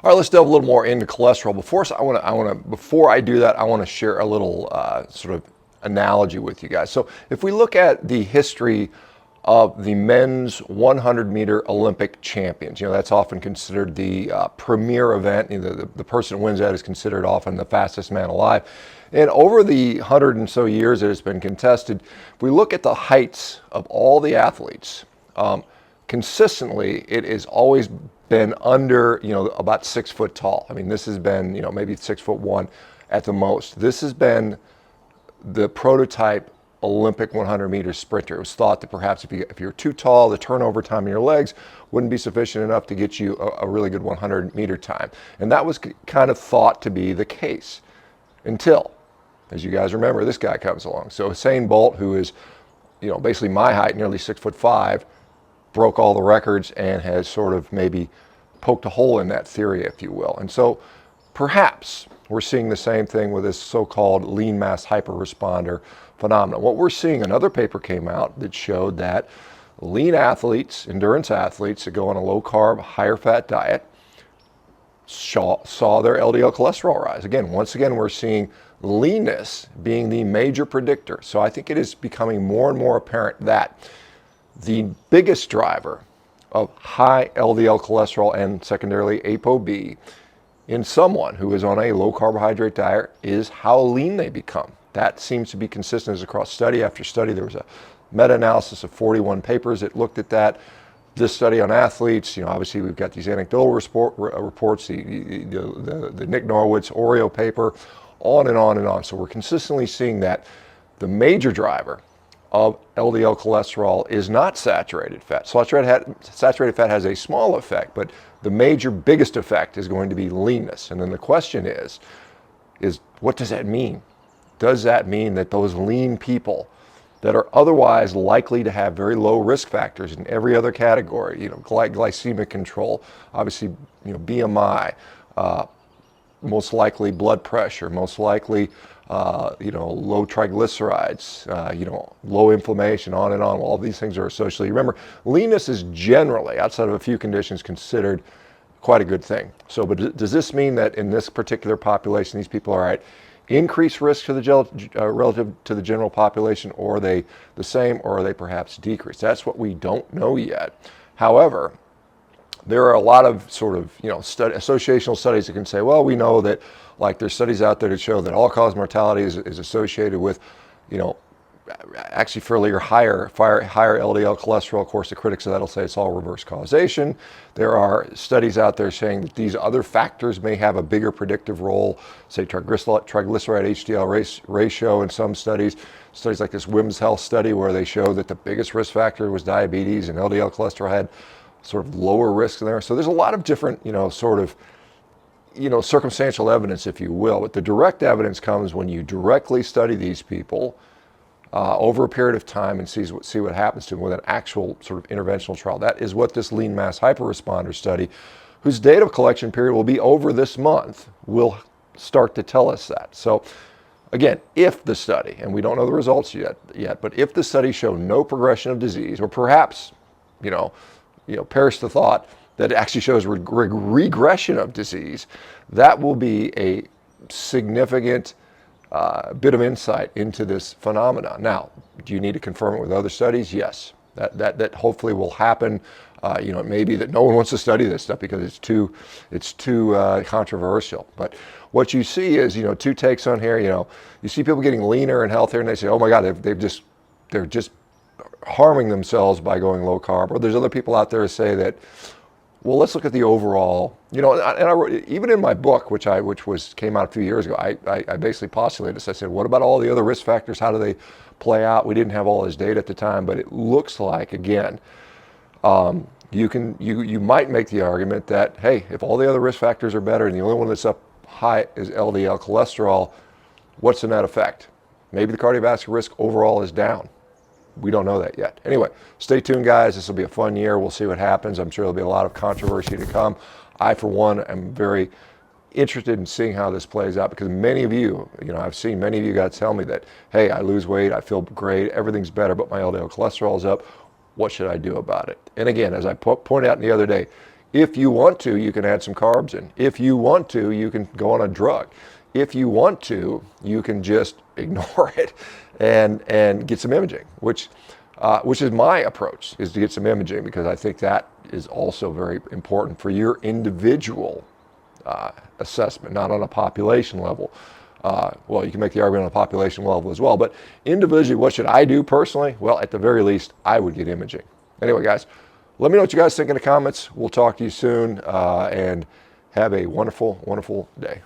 All right, let's delve a little more into cholesterol. Before I do that, I want to share a little sort of analogy with you guys. So if we look at the history of the men's 100-meter Olympic champions, that's often considered the premier event. The person who wins that is considered often the fastest man alive. And over the 100 and so years that it's been contested, if we look at the heights of all the athletes, consistently it has always been under, about 6 foot tall. I mean, this has been, maybe 6'1" at the most. This has been the prototype Olympic 100-meter sprinter. It was thought that perhaps if you're too tall, the turnover time in your legs wouldn't be sufficient enough to get you a really good 100-meter time. And that was kind of thought to be the case until, as you guys remember, this guy comes along. So Usain Bolt, who is, basically my height, nearly 6'5", broke all the records and has sort of maybe poked a hole in that theory, if you will. And so perhaps we're seeing the same thing with this so-called lean mass hyperresponder phenomenon. What we're seeing, another paper came out that showed that lean athletes, endurance athletes that go on a low-carb, higher-fat diet saw their LDL cholesterol rise. Once again, we're seeing leanness being the major predictor. So I think it is becoming more and more apparent that the biggest driver of high LDL cholesterol and secondarily ApoB in someone who is on a low carbohydrate diet is how lean they become. That seems to be consistent across study after study. There was a meta-analysis of 41 papers that looked at that. This study on athletes, obviously we've got these anecdotal reports, the Nick Norwitz Oreo paper, on and on and on. So we're consistently seeing that the major driver of LDL cholesterol is not saturated fat. Saturated fat has a small effect, but the biggest effect is going to be leanness. And then the question is what does that mean? Does that mean that those lean people that are otherwise likely to have very low risk factors in every other category, glycemic control, obviously, BMI, most likely blood pressure, most likely low triglycerides, low inflammation, on and on. All these things are associated. Remember, leanness is generally, outside of a few conditions, considered quite a good thing. So, but does this mean that in this particular population, these people are at increased risk to the relative to the general population, or are they the same, or are they perhaps decreased? That's what we don't know yet. However, there are a lot of sort of, associational studies that can say, well, we know that, like, there's studies out there that show that all-cause mortality is associated with, actually fairly or higher LDL cholesterol. Of course, the critics of that will say it's all reverse causation. There are studies out there saying that these other factors may have a bigger predictive role, say triglyceride HDL ratio in some studies like this Women's Health study where they show that the biggest risk factor was diabetes and LDL cholesterol had sort of lower risk there. So there's a lot of different, circumstantial evidence, if you will. But the direct evidence comes when you directly study these people over a period of time and see what happens to them with an actual sort of interventional trial. That is what this lean mass hyperresponder study, whose data collection period will be over this month, will start to tell us that. So again, if the study, and we don't know the results yet, but if the study show no progression of disease, or perhaps, perish the thought that it actually shows regression of disease, that will be a significant bit of insight into this phenomenon. Now, do you need to confirm it with other studies? Yes, that hopefully will happen. It may be that no one wants to study this stuff because it's too controversial. But what you see is, two takes on here. You see people getting leaner and healthier, and they say, oh my God, they're just harming themselves by going low carb. Or there's other people out there who say that, well, let's look at the overall, and I wrote, even in my book, which came out a few years ago, I basically postulated this. I said, what about all the other risk factors? How do they play out? We didn't have all this data at the time, but it looks like, again, you might make the argument that, hey, if all the other risk factors are better and the only one that's up high is LDL cholesterol, what's the net effect? Maybe the cardiovascular risk overall is down. We don't know that yet. Anyway, stay tuned, guys. This will be a fun year. We'll see what happens. I'm sure there'll be a lot of controversy to come. I, for one, am very interested in seeing how this plays out because many of you, I've seen many of you guys tell me that, hey, I lose weight, I feel great, everything's better, but my LDL cholesterol is up. What should I do about it? And again, as I pointed out the other day, If you want to, you can add some carbs in. If you want to, you can go on a drug. If you want to, you can just ignore it and get some imaging, which is my approach, is to get some imaging, because I think that is also very important for your individual assessment, not on a population level. Well, you can make the argument on a population level as well, but individually, what should I do personally? Well, at the very least, I would get imaging. Anyway, guys, let me know what you guys think in the comments. We'll talk to you soon, and have a wonderful, wonderful day.